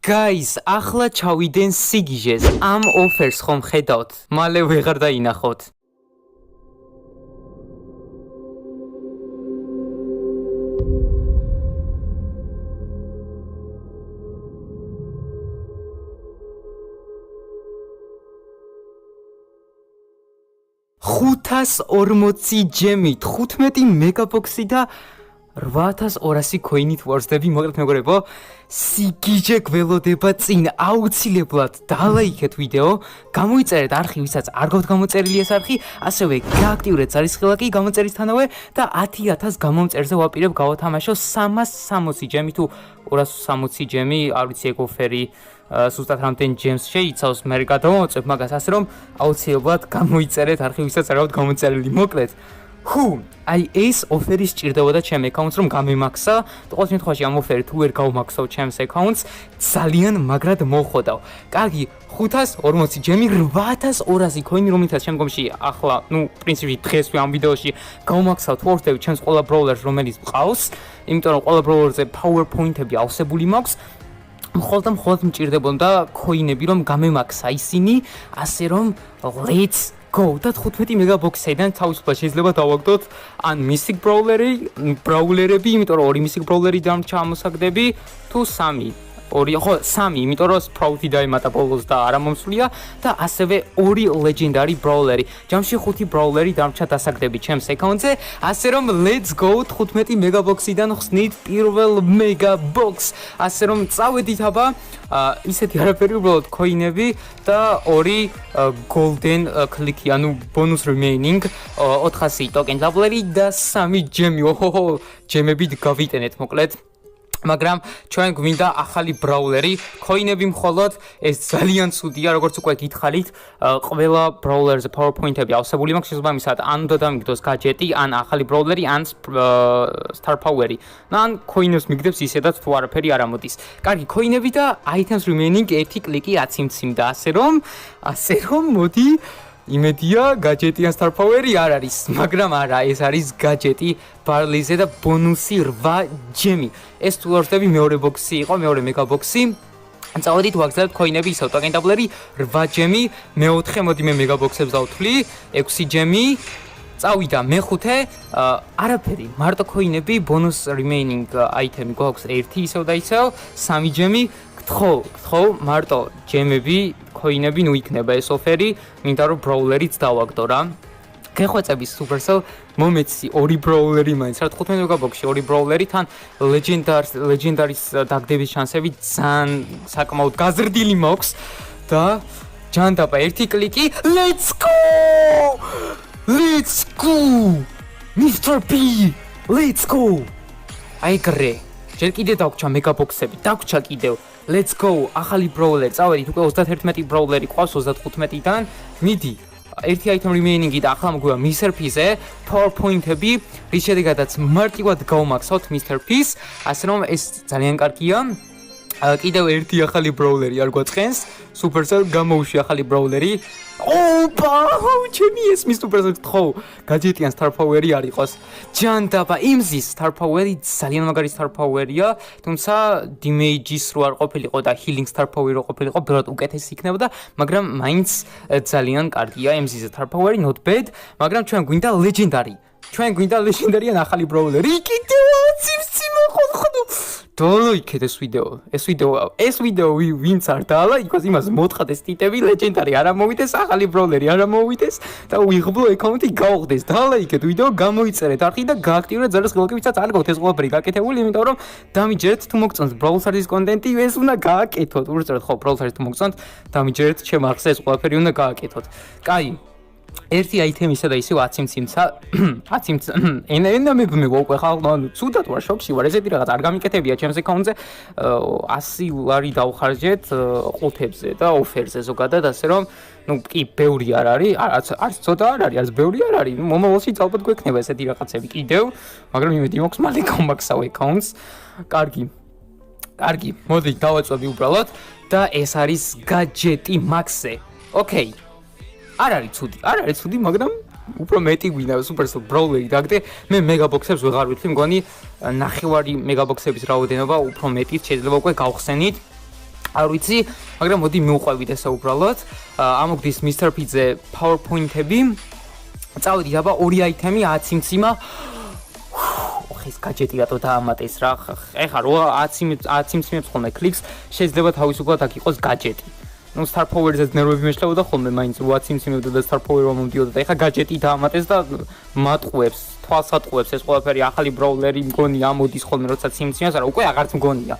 Guys, ახლა ჩავიდენ სიგიჟეს. ამ ოფერს ხომ ხედავთ? მალე ვეღარ დაინახოთ. $540 ჯემი, 15 მეგაბოქსი და 8200 კოინით ვარსდები, მოგეთ მეგობრებო, სიგიჟე გველოდება წინ, აუცილებლად დალაიქეთ ვიდეო, გამოიწერეთ არხი, ვისაც არ გვაქვს გამოწერილი ეს არხი, ასევე გააქტიურეთ ძალისხილაკი გამოწერისთანავე და 10000 გამომწერზე ვაპირებ გავათამაშო 360 ჯემი თუ 260 ჯემი, არ ვიცი ეგ ოფერი სუსტად რამდენი ჯემს შეიცავს, მე გადავამოწებ მაგას ასე რომ აუცილებლად გამოიწერეთ არხი, ვისაც არ აქვს გამოწერილი, მოკლედ. აი ეს ოფერი სჭირდებოდა ჩემ აკაუნტს რომ გამემაქსა, ყოველ შემთხვევაში ამ ოფერი თუ ვერ გავმაქსავ ჩემს აკაუნტს, ძალიან მაგრად მოხვდავ. კარგი, 540 ჯემი, 8200 კოინი, რომელთაც შემდგომში ახლა, პრინციპში დღეს ამ ვიდეოში გავმაქსავ თუ ვორდები ჩემს ყველა ბროულერს, რომელიც მყავს, იმიტომ რომ ყველა ბროულერზე power point-ები ავსებული მაქვს. მხოლოდ მჭირდებოდა კოინები რომ გამემაქსა ისინი, ასე რომ let's go და 15 მეგაბოქსიდან თავისუფლად შეიძლება დავაგდოთ ან Mythic ბრაულერები, იმიტომ რომ 2 Mythic ბრაულერი დამრჩა ამოსაგდები თუ 3 3, იმიტომ რომ Sprout-ი დაემატა ბოლოს და არ მომსვლია და ასევე 2 Legendary ბრაულერი. ჯამში 5 ბრაულერი დამრჩა დასაგდები ჩემს აკაუნტზე, ასე რომ let's go 15 მეგაბოქსიდან ხსნით პირველ მეგაბოქს. ასე რომ წავედით აბა, ისეთი არაფერი უბრალოდ კოინები და 2 golden click-ი, ანუ bonus remaining 400 token level-ი და 3 ჯემი. ჯემებით გავიტენეთ მოკლედ. მაგრამ ჩვენ გვინდა ახალი ბრაულერი, კოინები მხოლოდ ეს ძალიან ცუდია, როგორც უკვე გითხარით, ყველა ბრაულერზე PowerPoint-ები ავსებული მაქვს, შესაბამისად, ან უნდა დამიგდოს гаджеტი, ან ახალი ბრაულერი, ან Star Power-ი. ან კოინებს მიგდებს ისედაც თუ არაფერი არ ამოდის. კარგი, კოინები და items remaining 1 კლიკი აციმციმდა, ასე რომ მოდი იმედია гаджеტი ან Star Power-ი არ არის, მაგრამ არა, ეს არის гаджеტი ბარლიზე და ბონუსი 8 ჯემი. ეს თუ ვარსდები მეორე ბოქსი იყო, მეორე მეგაბოქსი. წავედით ვაგზავნებთ კოინები ისევ token level-ი 8 ჯემი, მეოთხე მოდი მე მეგაბოქსებს დავთვლი, 6 ჯემი. წავიდა მეხუთე, არაფერი, მარტო კოინები, bonus remaining item-ი გვაქვს 1 ისევ და ისევ, 3 ჯემი. გთხოვ, მარტო ჯემები, კოინები იქნება ეს ოფერი, მინდა რომ ბრაულერიც დავაგდო რა. გეხვეწების Supercell მომეცი 2 ბრაულერი მაინც, რა 15 მეგაბოქსში 2 ბრაულერი თან Legendaries დაგდების შანსები ძალიან საკმაოდ გაზრდილი მაქვს და ჯანდაბა 1 კლიკი, let's go! Mr. P! Let's go! აიგრე. ჯერ კიდე დაგვრჩა მეგაბოქსები, დაგვრჩა კიდევ. Let's go, ახალი ბრაულერი, წავედით უკვე 31 ბრაულერი ყავს 35-დან. მიდი, 1 item remaining-ი და ახლა მოგვივა Mr. P-ზე, PowerPoint-ები, რის შედეგადაც მარტივად გავმაქსავთ Mr. P-ს, ასე რომ ეს ძალიან კარგია. კიდევ 1 ახალი ბრაულერი არ გვაწყენს, Supercell გამოუშვი ახალი ბრაულერი. ჩემი ესმის Supercell გთხოვ, гаджеტი ან Star Power-ი არ იყოს. ჯანდაბა, იმზის Star Power-ი ძალიან მაგარი Star Power-ია, თუმცა damage-ის რო არ ყოფილიყო და healing Star Power-ი რო ყოფილიყო, ბევრად უკეთესი იქნებოდა, მაგრამ მაინც ძალიან კარგია იმზის Star Power-ი, not bad, მაგრამ ჩვენ გვინდა Legendary. ან ახალი ბრაულერი. კიდევ ციმ ხოდო. დოლოიქეთ ეს ვიდეო ვინც არ დაალა, იმას მოთხათ ეს ტიტები Legendary არ ამოვიდეს, ახალი ბრაულერი არ ამოვიდეს და უიღბლო აკაუნტი გაუხდეს. დალაიქეთ ვიდეო, გამოიწერეთ არხი და გააქტიურეთ ძალისხილაკი, ვისაც არ გაქვთ ეს ყველაფერი გაკეთებული, იმიტომ რომ დამიჯერეთ თუ მოგწონთ Brawl Stars-ის კონტენტი, ეს უნდა გააკეთოთ. უბრალოდ ხო, Brawl Stars-ი თუ მოგწონთ, დამიჯერეთ ჩემ არხზე ეს ყველაფერი უნდა გააკეთოთ. კაი. ერთი აიტემისა და ისევ აციმციმცა ენამები მოვყვე ხალხო, ცუდად ვარ, შოკში ვარ, ესეთი რაღაც არ გამიკეთებია ჩემს აკაუნტზე, 100 ლარი დავხარჯეთ ყუთებზე და ოფერზე ზოგადად, ასე რომ კი ბევრი არ არის, არც ცოტა არ არის, არც ბევრი არ არის, მომავალში ალბათ გვექნება ესეთი რაღაცები კიდევ, მაგრამ იმედი მაქვს მალე გავმაქსავ აკაუნტს. კარგი, მოდი დავაწვევი უბრალოდ და ეს არის гаджеტი Max-ზე. ოკეი. არ არის ცუდი, მაგრამ უფრო მეტი გვინდა Supercell ბრაულერი დაგდე. მე მეგაბოქსებს ვეღარ ვითვლი, მგონი 9 მეგაბოქსების რაოდენობა უფრო მეტი შეიძლება უკვე გავხსენით. არ ვიცი, მაგრამ მოდი მივყვებით ესე უბრალოდ. ამოგდის Mr. P-ზე PowerPoint-ები. წავედით აბა 2 აიტემი 10 სიმციმა. ეს გაჯეტი რატო დაამატეს რა. ეხლა რო 10 სიმციმებს ხოლმე კლიქს, შეიძლება თავისუფლად აქ იყოს გაჯეტი. ნუ Star Power-ზე ნერვები მეშლებოდა ხოლმე, მაინც 8 სიმციმებდა და Star Power-მა მომდიოდა და ეხლა გაჯეტი დაამატეს და მატყუებს, თვალსატყუებს ეს ყველაფერი ახალი ბროულერი მგონია ამოდის ხოლმე როცა სიმციმას, არა უკვე აღარც მგონია.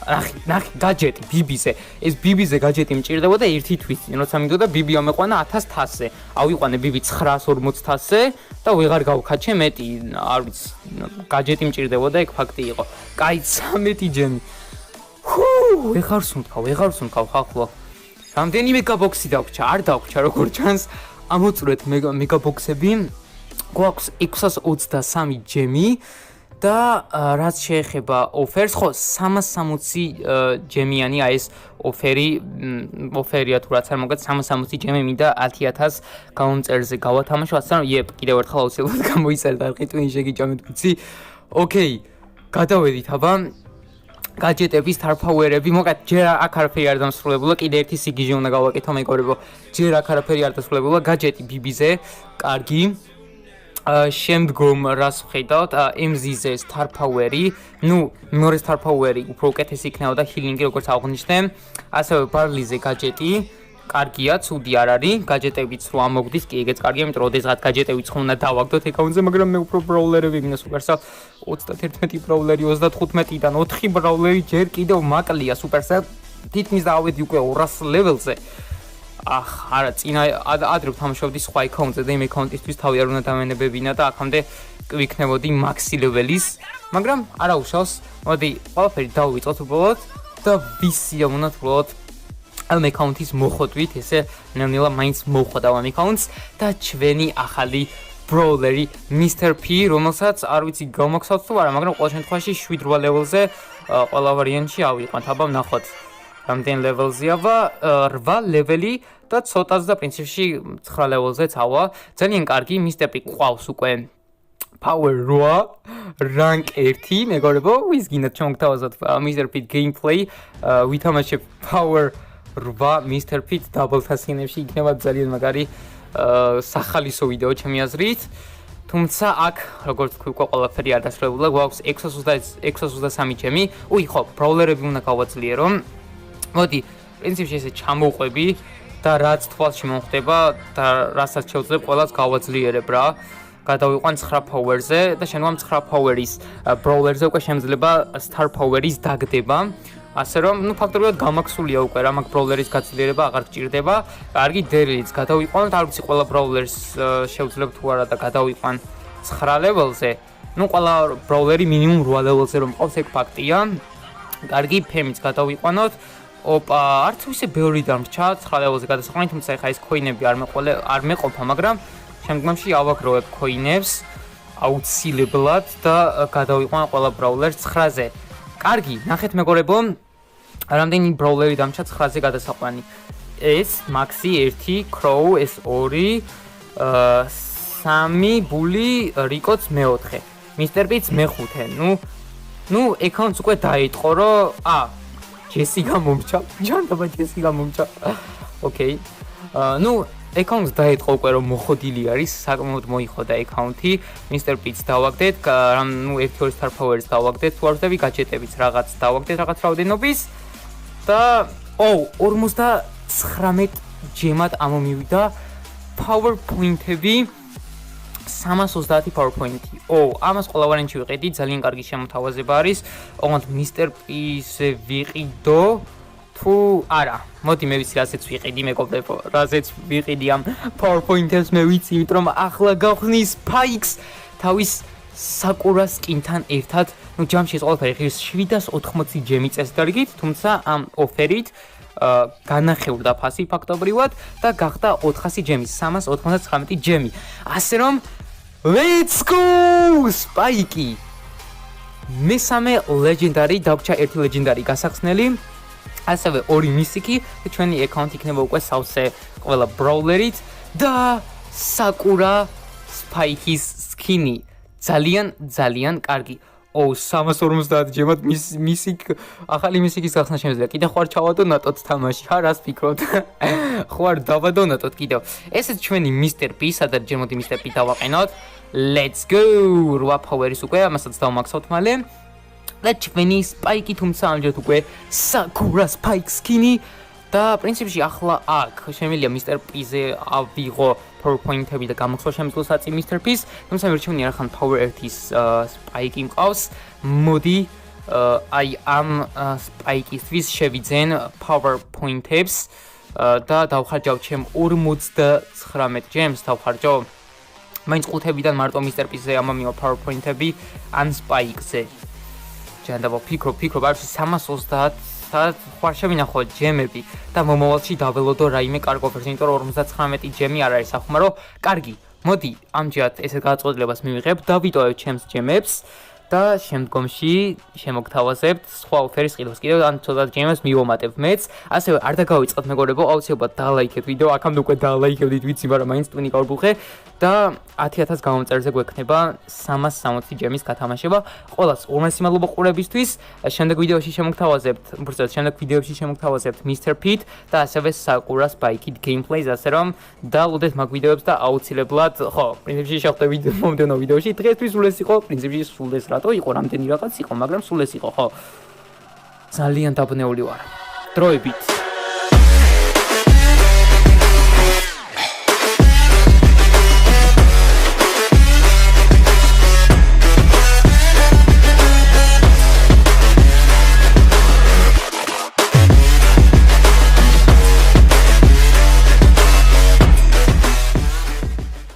ნახე გაჯეტი ბიბიზე ეს ბიბიზე გაჯეტი მჭირდებოდა ერთი თვისწინ როცა მინდოდა ბიბი ამეყვანა 1000 თასზე ავიყვანე ბიბი 940 თასზე და ვეღარ გავქაჩე მეტი არ ვიცი გაჯეტი მჭირდებოდა ეგ ფაქტი იყო კაი 13 ჯემი ვეღარ სუნთქავ ხალხო რამდენი მეგაბოქსი დაგვრჩა არ დაგვრჩა როგორ ჩანს ამოწურეთ მეგაბოქსები გვაქვს 623 ჯემი და რაც შეეხება ოფერს, ხო 360 ჯემიანი აი ეს ოფერია თუ რაც არ მოგეთ 360 ჯემი მინდა 10000 გამომწერზე გავათამაშო, ასე რომ იep კიდევ ერთხელ აუცილებლად გამოიწერეთ არ ყიტვინი შეგიჭამეთ ვიცი. ოკეი, გადავედით აბა გაჯეტების Star Power-ები, მოგეთ ჯერ აქ არაფერი არ დამსრულებულა, კიდე ერთი სიგიჟე უნდა გავაკეთო მეგობრებო. ჯერ აქ არაფერი არ დასრულებულა, გაჯეტი BB-ზე, კარგი. შემდგომ რას ვხედავთ MZ-ზე Star Power-ი, ნუ მეორე Star Power-ი უფრო უკეთესი იქნებოდა ჰილინგი როგორც აღნიშნე, ასევე Barley-ზე გაჯეტი, კარგია, ცუდი არ არის, გაჯეტებიც რო ამოგდის, კი ეგეც კარგია, იმიტომ რომ ოდესღაც გაჯეტებიც ხომ უნდა დავაგდოთ ეკაუნტზე, მაგრამ მე უფრო ბროულერები მინდა Supercell 31 ბროულერი 35-დან 4 ბროულერი ჯერ კიდევ მაკლია Supercell, თითქმის დავედი უკვე 200 ლეველზე. არა წინა ადრე ვთამაშობდი სხვა აკაუნტზე და იმ აკაუნტისთვის თავი არ უნდა დავენებებინა და აქამდე ვიქნებოდი მაქსი ლეველის, მაგრამ არა უშავს, მოდი ყველაფერი დავიწყოთ უბრალოდ და ვისია უნდა უბრალოდ ამ აკაუნტის მოხოდვით, ესე ნელ-ნელა მაინც მოვხოდა ამ აკაუნტს და ჩვენი ახალი ბროულერი Mr. P, რომელსაც არ ვიცი გამოგხსოვთ თუ არა, მაგრამ ყოველ შემთხვევაში 7-8 ლეველზე ყველა ვარიანტში ავიყვანთ, აბა ვნახოთ. რამდენ ლეველზეა 8 ლეველი და ცოტაც და პრინციპში 9 ლეველზეც ავა. ძალიან კარგი, Mr. P ყავს უკვე Power 8, rank 1, მეგობრებო, ვის გინდათ ჩამოგთავაზოთ Mr. P gameplay, ვითამაშებ Power 8 Mr. P double tasking-ებში იქნება ძალიან მაგარი სახალისო ვიდეო ჩემი აზრით. თუმცა აქ როგორც თქვი უკვე ყველაფერი არ დასრულებულა, გვაქვს 623 ჯემი. უი ხო, ბროულერები უნდა გავაძლიერო. მოდი, პრინციპში ესე ჩამოვყვები და რაც თვალში მომხდება და რასაც შევძლებ, ყველას გავაძლიერებ რა. გადავიყვან 9 Power-ზე და შემდგომ 9 Power-ის ბროულერზე უკვე შემიძლება Star Power-ის დაგდება. ასე რომ, ნუ ფაქტობრივად გამაქსულია უკვე რა, მაგ ბროულერის გაძლიერება აღარ გჭირდება. კარგი, დერილიც გადავიყვანოთ, არ ვიცი ყველა ბროულერს შევძლებ თუ არა და გადავიყვან 9 ლეველზე. ნუ ყველა ბროულერი მინიმუმ 8 ლეველზე რომ მყავს, ეგ ფაქტია. კარგი, ფემიც გადავიყვანოთ. ოპა, არც ისე ბევრი დამრჩა 9 ლეველზე გადასაყვანი, თუმცა ეხა ეს კოინები არ მეყოფა, მაგრამ შემდგომში ავაგროვებ კოინებს აუცილებლად და გადავიყვან ყველა ბროულერს 9-ზე. კარგი, ნახეთ მეგობრებო, რამდენი ბროულერი დამრჩა 9-ზე გადასაყვანი. ეს მაქსი 1, კროუ ეს 2, 3, ბული, რიკოც მე-4. Mr. P-ც მე-5. ნუ აკაუნტს უკვე დაიწყო, რომ ჯესი გამომრჩა. ჯანდაბა ჯესი გამომრჩა. ოკეი. ნუ აკაუნტს დაიწყო უკვე რომ მოხოდილი არის, საკმაოდ მოიხოდა აკაუნტი. Mr. P-ც დავაგდეთ, ნუ 1-2 Star Power-ს დავაგდეთ, თუ არ ვთქვი გაჯეტებიც რაღაც დავაგდეთ რაღაც რაოდენობის და 59 ჯემად ამომივიდა PowerPoint-ები 330 PowerPoint-ი. ამას ყველა ვარიანტში ვიყიდი, ძალიან კარგი შემოთავაზება არის. ოღონდ Mr. P-ზე ვიყიდო თუ არა. მოდი მე ვიცი რასაც ვიყიდი მეგობრებო, რასაც ვიყიდი ამ PowerPoint-ებს მე ვიცი, იმიტომ რომ ახლა გავხსნის Spikes თავის საკურა სკინთან ერთად. ნუ ჯამში ეს ყველაფერი ღირს 780 ჯემი წესდარგით, თუმცა ამ ოფერით განახევრდა ფასი ფაქტობრივად და გახდა 400 ჯემი, 399 ჯემი. ასე რომ let's go Spike. მესამე ლეგენდარი დაგვჭა ერთი ლეგენდარი გასახსნელი. ასევე 2 მისტიკი და ჩვენი აკაუნტი იქნება უკვე სავსე ყველა ბროულერით და საკურა Spike-ის სკინი. ძალიან კარგი. 350 ჯემად მისი ახალი მისიკის გახსნა შემიძლია. კიდე ხوار ჩავადონატოთ თამაში, ხა რას ფიქრობთ? ხوار დავადონატოთ კიდევ. ესეც ჩვენი Mr. P, სადაც ჯერ მოდი Mr. P დავაყენოთ. Let's go! 8 power-ის უკვე, ამასაც დავმაქსავთ მალე. და ჩვენი Spike-ი თუმცა ამჯერად უკვე Sakura Spike skin-ი და პრინციპში ახლა აქ შემიძლია Mr. P-ზე ავიღო power point-ები და გამოგცვა შემიძლია საწი Mr. P-ს, თუმცა მერჩვენი არახან power 1-ის Spike-ი მყავს. მოდი აი ამ Spike-ისთვის შევიძენ power point-ებს და დავხარჯავ ჩემ 59 gems დავხარჯავ. მაინც ყუთებიდან მარტო Mr. P-ზე ამამიო power point-ები ან Spike-ზე. ჯანდაბო ფიქრობ არის 330 ხوار შევინახო ჯემები და მომავალში დაველოდო რაიმე კარგ ოფერს, იმიტომ რომ 59 ჯემი არ არის ახმარო. კარგი, მოდი ამჯერად ესეთ გადაწყვეტილებას მივიღებ, დავიტოვებ ჩემს ჯემებს და შემდგომში შემოგთავაზებთ სხვა ოფერის ყიდვას. კიდევ ან ცოტა ჯემებს მივომატებ მეც. ასევე არ დაგავიწყოთ მეგობრებო, აუცილებლად დალაიქეთ ვიდეო. აქამდე უკვე დალაიქებდით, ვიცი, მაგრამ მაინც ტვინი გავბუხე და 10000 გამომწერზე გვექნება 360 ჯემის გათამაშება. ყველას უმეტესი მადლობა ყურებისთვის. შემდეგ ვიდეოში შემოგთავაზებთ Mr. P და ასევე Sakura Spike-ით gameplay-ს, ასე რომ დაალოდეთ მაგ ვიდეოებს და აუცილებლად, ხო, პრინციპში შევხვდებით მომდევნო ვიდეოში. დღესთვის სულ ეს იყო, პრინციპში სულ ეს რატო იყო, რამდენი რაღაც იყო, მაგრამ სულ ეს იყო, ხო. ძალიან დაბნეული ვარ. დროებით